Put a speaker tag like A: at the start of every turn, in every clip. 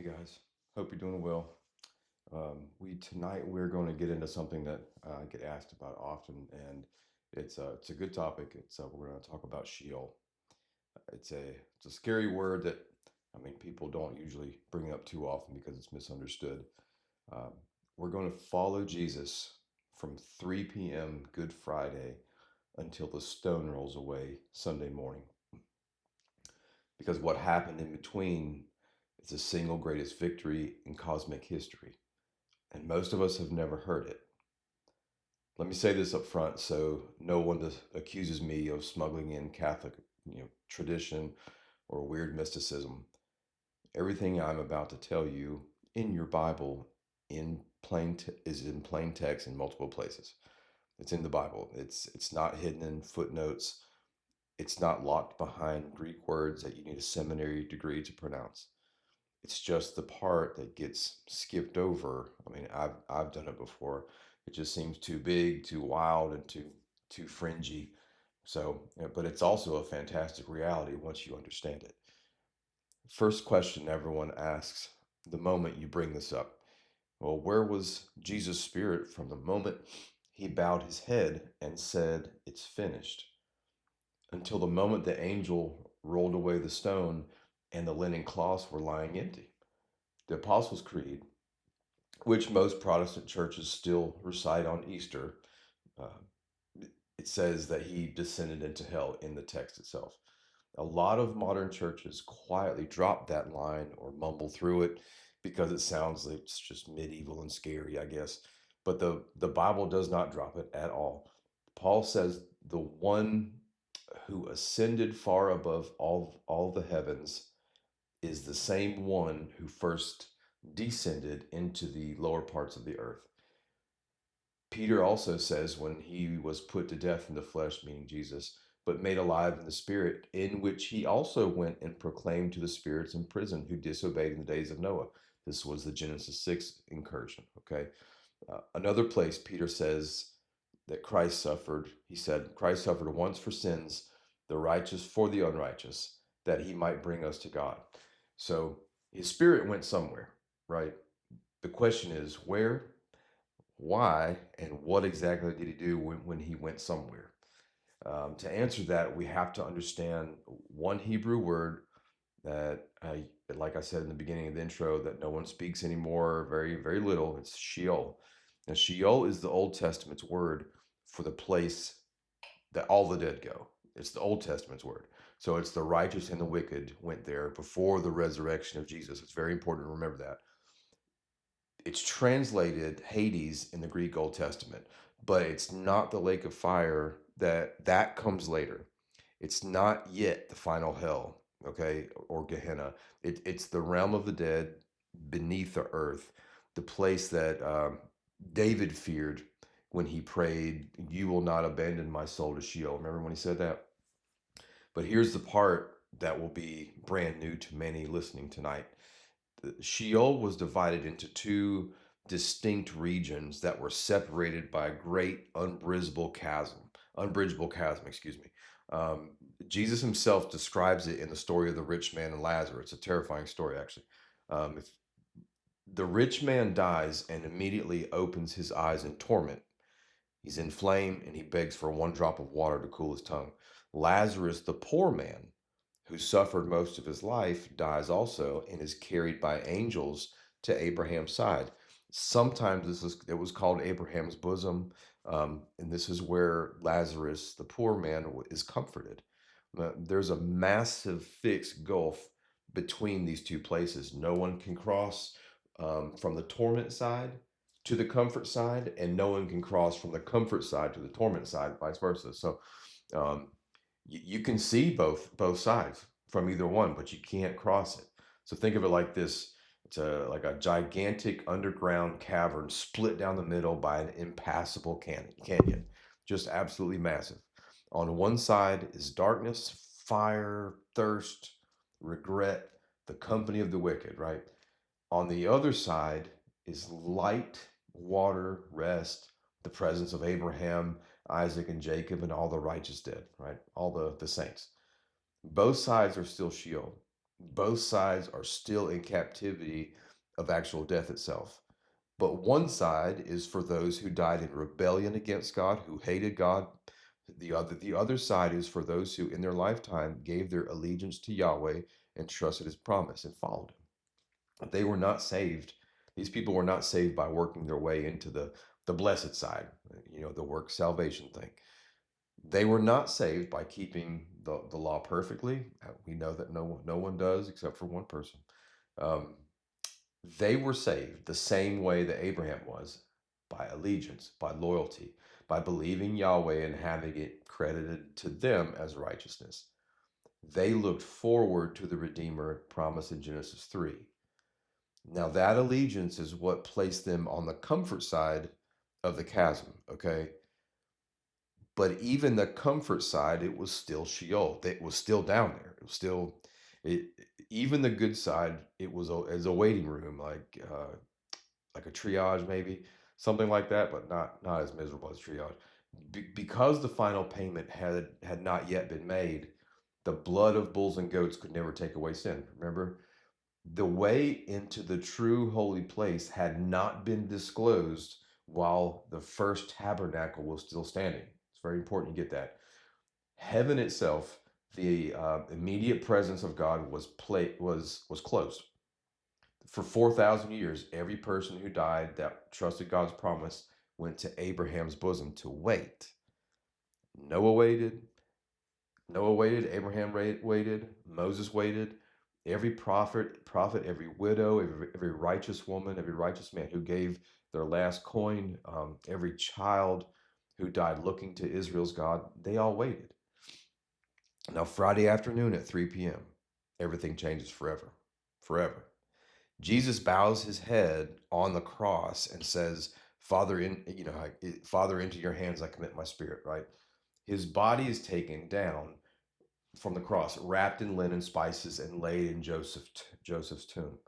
A: guys. Hope you're doing well. Tonight we're going to get into something that I get asked about often, and it's a good topic. We're going to talk about Sheol. It's a scary word that people don't usually bring up too often because it's misunderstood. Um, we're going to follow Jesus from 3 p.m. Good Friday until the stone rolls away Sunday morning, because what happened in between is the single greatest victory in cosmic history, and most of us have never heard it. Let me say this up front so no one accuses me of smuggling in Catholic, tradition or weird mysticism. Everything I'm about to tell you in your Bible is in plain text in multiple places. It's in the Bible. It's not hidden in footnotes. It's not locked behind Greek words that you need a seminary degree to pronounce. It's just the part that gets skipped over. I've done it before. It just seems too big, too wild, and too fringy. But it's also a fantastic reality once you understand it. First question everyone asks the moment you bring this up. Well, where was Jesus' spirit from the moment he bowed his head and said, "It's finished," until the moment the angel rolled away the stone and the linen cloths were lying empty? The Apostles' Creed, which most Protestant churches still recite on Easter, uh, it says that he descended into hell in the text itself. A lot of modern churches quietly drop that line or mumble through it because it sounds like it's just medieval and scary, I guess. But the Bible does not drop it at all. Paul says the one who ascended far above all the heavens is the same one who first descended into the lower parts of the earth. Peter also says when he was put to death in the flesh, meaning Jesus, but made alive in the spirit, in which he also went and proclaimed to the spirits in prison who disobeyed in the days of Noah. This was the Genesis 6 incursion. Okay. Another place, Peter says that Christ suffered. He said, Christ suffered once for sins, the righteous for the unrighteous, that he might bring us to God. So his spirit went somewhere, right? The question is where, why, and what exactly did he do when he went somewhere? To answer that, we have to understand one Hebrew word that, like I said in the beginning of the intro, that no one speaks anymore, very, very little. It's Sheol. Now, Sheol is the Old Testament's word for the place that all the dead go. It's the Old Testament's word. So it's the righteous and the wicked went there before the resurrection of Jesus. It's very important to remember that. It's translated Hades in the Greek Old Testament, but it's not the lake of fire that comes later. It's not yet the final hell, okay, or Gehenna. It's the realm of the dead beneath the earth, the place that David feared when he prayed, "You will not abandon my soul to Sheol." Remember when he said that? But here's the part that will be brand new to many listening tonight. Sheol was divided into two distinct regions that were separated by a great unbridgeable chasm, excuse me. Um, Jesus himself describes it in the story of the rich man and Lazarus. It's a terrifying story, actually. If the rich man dies and immediately opens his eyes in torment, he's inflamed and he begs for one drop of water to cool his tongue. Lazarus, the poor man, who suffered most of his life, dies also and is carried by angels to Abraham's side. Sometimes it was called Abraham's bosom, and this is where Lazarus, the poor man, is comforted. There's a massive fixed gulf between these two places. No one can cross from the torment side to the comfort side, and no one can cross from the comfort side to the torment side, vice versa. So um, you can see both sides from either one, but you can't cross it. So think of it like this: it's like a gigantic underground cavern split down the middle by an impassable canyon, just absolutely massive. On one side is darkness, fire, thirst, regret, the company of the wicked, right? On the other side is light, water, rest, the presence of Abraham, Isaac, and Jacob, and all the righteous dead, right? All the saints. Both sides are still Sheol. Both sides are still in captivity of actual death itself. But one side is for those who died in rebellion against God, who hated God. The other side is for those who in their lifetime gave their allegiance to Yahweh and trusted his promise and followed him. They were not saved. These people were not saved by working their way into the blessed side, the work salvation thing. They were not saved by keeping the law perfectly. We know that no one does except for one person. Um, they were saved the same way that Abraham was, by allegiance, by loyalty, by believing Yahweh and having it credited to them as righteousness. They looked forward to the Redeemer promised in Genesis 3. Now, that allegiance is what placed them on the comfort side of the chasm, okay? But even the comfort side, it was still Sheol. It was still down there. It was still, it, even the good side, it was as a waiting room, like a triage maybe, something like that, but not as miserable as triage. Because the final payment had not yet been made, the blood of bulls and goats could never take away sin. Remember, the way into the true holy place had not been disclosed while the first tabernacle was still standing. It's very important you get that. Heaven itself, the immediate presence of God was closed. For 4,000 years, every person who died that trusted God's promise went to Abraham's bosom to wait. Noah waited. Noah waited. Abraham waited. Moses waited. Every prophet, every widow, every righteous woman, every righteous man who gave their last coin, every child who died looking to Israel's God, they all waited. Now, Friday afternoon at 3 p.m., everything changes forever. Forever. Jesus bows his head on the cross and says, Father, Father, into your hands I commit my spirit, right? His body is taken down from the cross, wrapped in linen, spices, and laid in Joseph's tomb.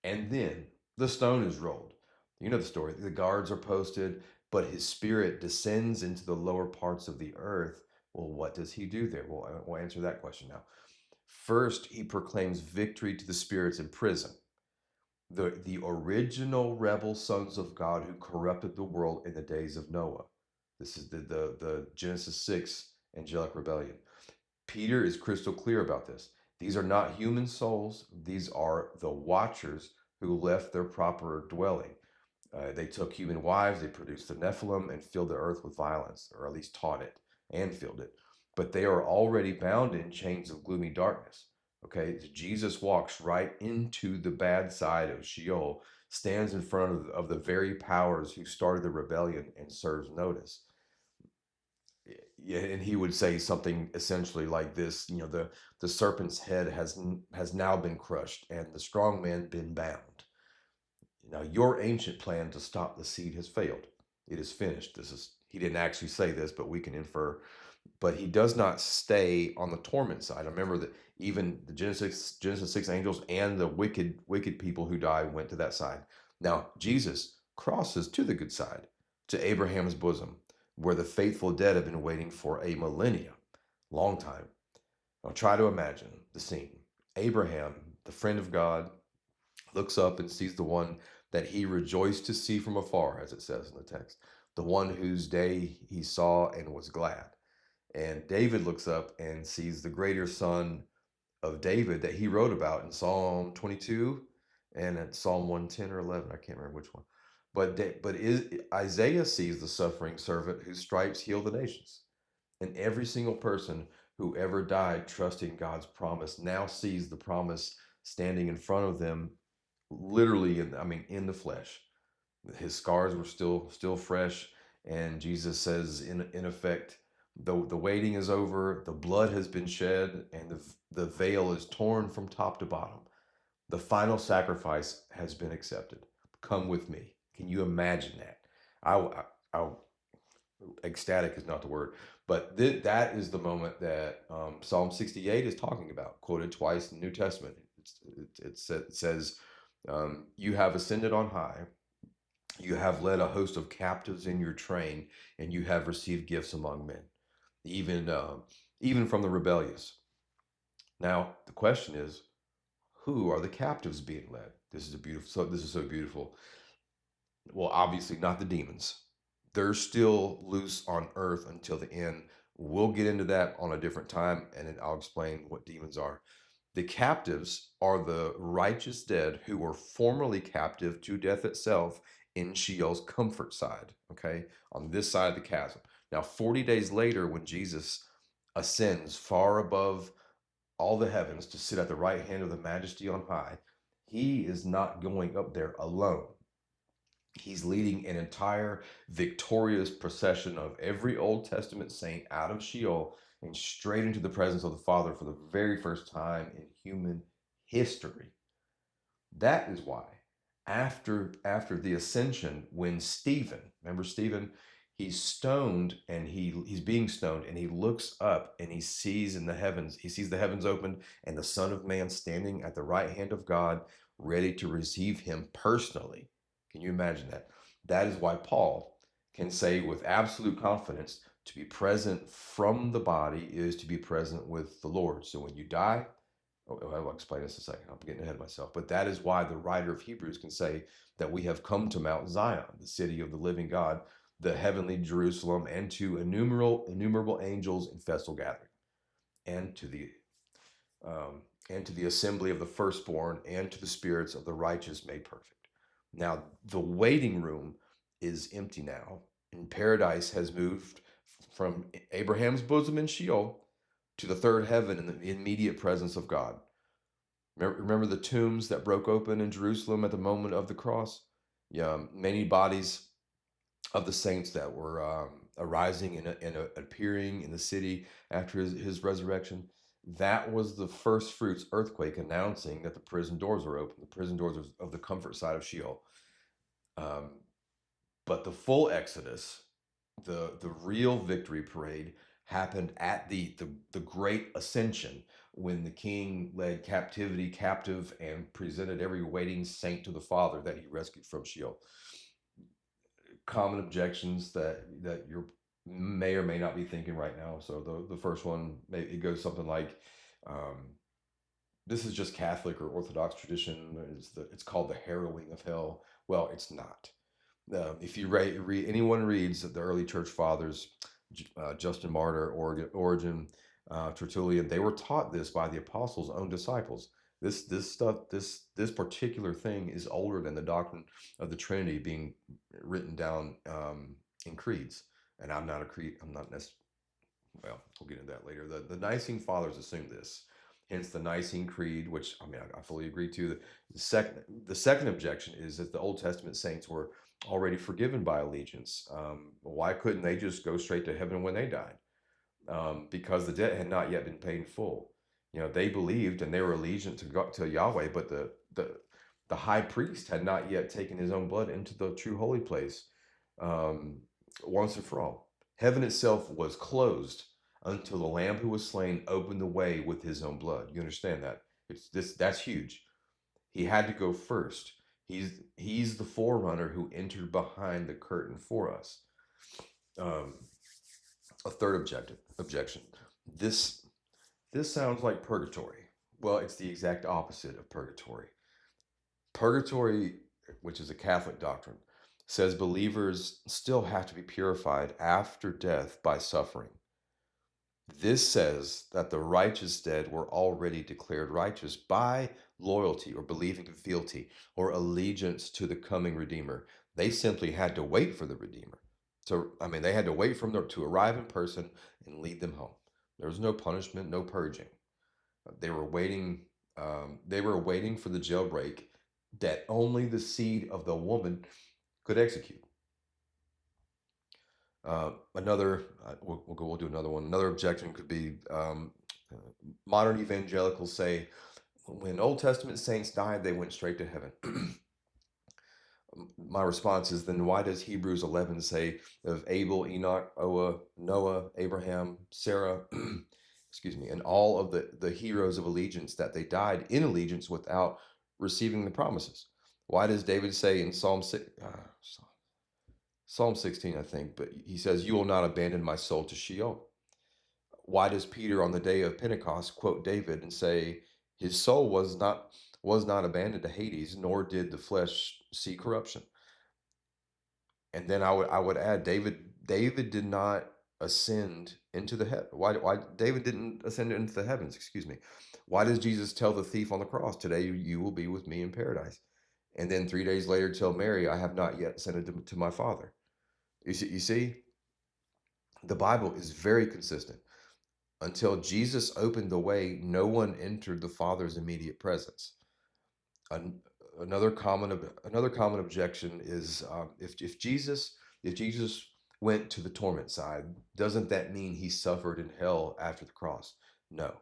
A: And then the stone is rolled. You know the story. The guards are posted, but his spirit descends into the lower parts of the earth. Well, what does he do there? Well, we'll answer that question now. First, he proclaims victory to the spirits in prison, the original rebel sons of God who corrupted the world in the days of Noah. This is the Genesis 6 angelic rebellion. Peter is crystal clear about this. These are not human souls. These are the watchers who left their proper dwelling. They took human wives, they produced the Nephilim and filled the earth with violence, or at least taught it and filled it. But they are already bound in chains of gloomy darkness. Okay, Jesus walks right into the bad side of Sheol, stands in front of the very powers who started the rebellion and serves notice. Yeah, and he would say something essentially like this, the serpent's head has now been crushed and the strong man been bound. Now your ancient plan to stop the seed has failed. It is finished. He didn't actually say this, but we can infer. But he does not stay on the torment side. I remember that even the Genesis 6 angels and the wicked people who died went to that side. Now Jesus crosses to the good side, to Abraham's bosom, where the faithful dead have been waiting for a millennia, long time. Now try to imagine the scene. Abraham, the friend of God, looks up and sees the one that he rejoiced to see from afar, as it says in the text, the one whose day he saw and was glad. And David looks up and sees the greater son of David that he wrote about in Psalm 22 and at Psalm 110 or 11. I can't remember which one. Isaiah sees the suffering servant whose stripes heal the nations. And every single person who ever died trusting God's promise now sees the promise standing in front of them, literally, in the flesh. His scars were still fresh, and Jesus says, in effect, the waiting is over, the blood has been shed, and the veil is torn from top to bottom. The final sacrifice has been accepted. Come with me. Can you imagine that? I ecstatic is not the word, but that is the moment that Psalm 68 is talking about, quoted twice in the New Testament. It says, you have ascended on high, you have led a host of captives in your train, and you have received gifts among men, even even from the rebellious. Now, the question is, who are the captives being led? This is so beautiful. Well, obviously not the demons. They're still loose on earth until the end. We'll get into that on a different time, and then I'll explain what demons are. The captives are the righteous dead who were formerly captive to death itself in Sheol's comfort side, okay, on this side of the chasm. Now, 40 days later, when Jesus ascends far above all the heavens to sit at the right hand of the majesty on high, he is not going up there alone. He's leading an entire victorious procession of every Old Testament saint out of Sheol and straight into the presence of the Father for the very first time in human history. That is why after the ascension, when Stephen, remember Stephen, he's stoned and he's being stoned and he looks up and he sees in the heavens, he sees the heavens opened and the Son of Man standing at the right hand of God, ready to receive him personally. Can you imagine that? That is why Paul can say with absolute confidence, to be present from the body is to be present with the Lord. So when you die, I'll explain this in a second. I'm getting ahead of myself. But that is why the writer of Hebrews can say that we have come to Mount Zion, the city of the living God, the heavenly Jerusalem, and to innumerable angels in festal gathering, and to the assembly of the firstborn, and to the spirits of the righteous made perfect. Now the waiting room is empty now, and paradise has moved from Abraham's bosom in Sheol to the third heaven in the immediate presence of God. Remember the tombs that broke open in Jerusalem at the moment of the cross? Yeah, many bodies of the saints that were arising and appearing in the city after his resurrection. That was the first fruits earthquake announcing that the prison doors were open, the prison doors of the comfort side of Sheol. Um, but the full Exodus, the real victory parade, happened at the great ascension, when the king led captivity captive and presented every waiting saint to the Father that he rescued from Sheol. Common objections that you may or may not be thinking right now. So the first one, it goes something like, this is just Catholic or Orthodox tradition. It's called the harrowing of hell. Well, it's not. If you anyone reads the early church fathers, Justin Martyr, Origen, Tertullian, they were taught this by the apostles' own disciples. This particular thing is older than the doctrine of the Trinity being written down in creeds. And I'm not a creed. I'm not necessarily. Well, we'll get into that later. The Nicene Fathers assumed this, hence the Nicene Creed, which I mean I fully agree to. The second objection is that the Old Testament saints were already forgiven by allegiance. Why couldn't they just go straight to heaven when they died? Because the debt had not yet been paid in full. You know, they believed and they were allegiant to God, to Yahweh, but the high priest had not yet taken his own blood into the true holy place um, once and for all. Heaven itself was closed until the Lamb who was slain opened the way with his own blood. You understand that? That's huge. He had to go first. He's the forerunner who entered behind the curtain for us. Um, a third objection. This this sounds like purgatory. Well, it's the exact opposite of purgatory. Purgatory, which is a Catholic doctrine, says believers still have to be purified after death by suffering. This says that the righteous dead were already declared righteous by loyalty or believing fealty or allegiance to the coming Redeemer. They simply had to wait for the Redeemer. So, I mean, they had to wait for them to arrive in person and lead them home. There was no punishment, no purging. They were waiting. They were waiting for the jailbreak that only the seed of the woman could execute. We'll do another one. Another objection could be modern evangelicals say when Old Testament saints died, they went straight to heaven. My response is, then why does Hebrews 11 say of Abel, Enoch, Noah, Abraham, Sarah, excuse me, and all of the heroes of allegiance that they died in allegiance without receiving the promises? Why does David say in Psalm 16, I think, but he says, you will not abandon my soul to Sheol? Why does Peter on the day of Pentecost quote David and say, his soul was not abandoned to Hades, nor did the flesh see corruption? And then I would add, David did not ascend into the heaven. Why David didn't ascend into the heavens, excuse me. Why does Jesus tell the thief on the cross, today you will be with me in paradise? And then 3 days later tell Mary, I have not yet ascended to my Father. You see, the Bible is very consistent. Until Jesus opened the way, no one entered the Father's immediate presence. An, another common objection is, if Jesus went to the torment side, doesn't that mean he suffered in hell after the cross? No,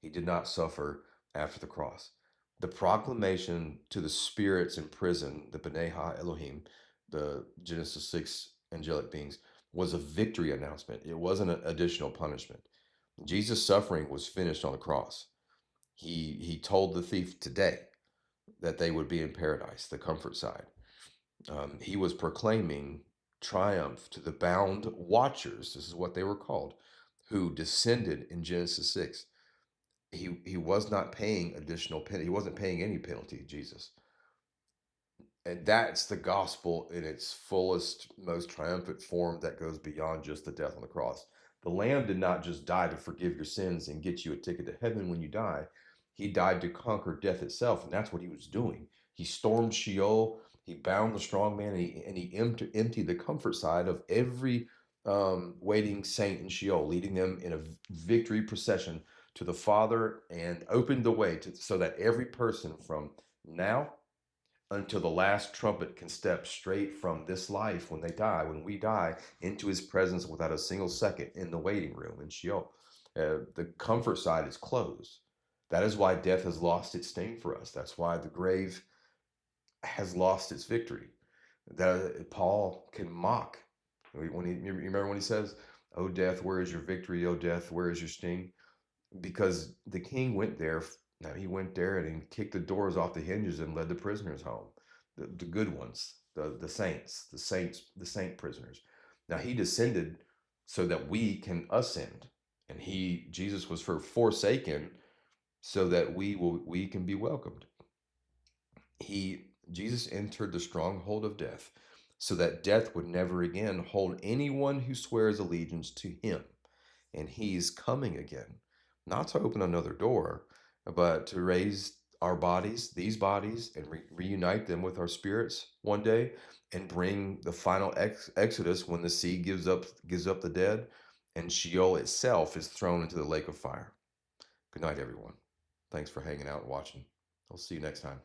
A: he did not suffer after the cross. The proclamation to the spirits in prison, the B'nai Ha Elohim, the Genesis 6 angelic beings, was a victory announcement. It wasn't an additional punishment. Jesus' suffering was finished on the cross. He told the thief today that they would be in paradise, the comfort side. He was proclaiming triumph to the bound watchers. This is what they were called, who descended in Genesis 6. He was not paying additional penalty. He wasn't paying any penalty, Jesus. And that's the gospel in its fullest, most triumphant form that goes beyond just the death on the cross. The Lamb did not just die to forgive your sins and get you a ticket to heaven when you die. He died to conquer death itself, and that's what he was doing. He stormed Sheol, he bound the strong man, and he emptied the comfort side of every waiting saint in Sheol, leading them in a victory procession to the Father, and opened the way so that every person from now until the last trumpet can step straight from this life when we die, into his presence without a single second in the waiting room in Sheol. The comfort side is closed. That is why death has lost its sting for us. That's why the grave has lost its victory. That Paul can mock. You remember when he says, "O death, where is your victory? O death, where is your sting?" Because the king went there. Now he went there and he kicked the doors off the hinges and led the prisoners home, the good ones, the saint prisoners. Now he descended so that we can ascend, and Jesus was forsaken so that we can be welcomed. Jesus entered the stronghold of death so that death would never again hold anyone who swears allegiance to him. And he's coming again, not to open another door, but to raise our bodies, these bodies, and reunite them with our spirits one day, and bring the final exodus when the sea gives up the dead, and Sheol itself is thrown into the lake of fire. Good night, everyone. Thanks for hanging out and watching. I'll see you next time.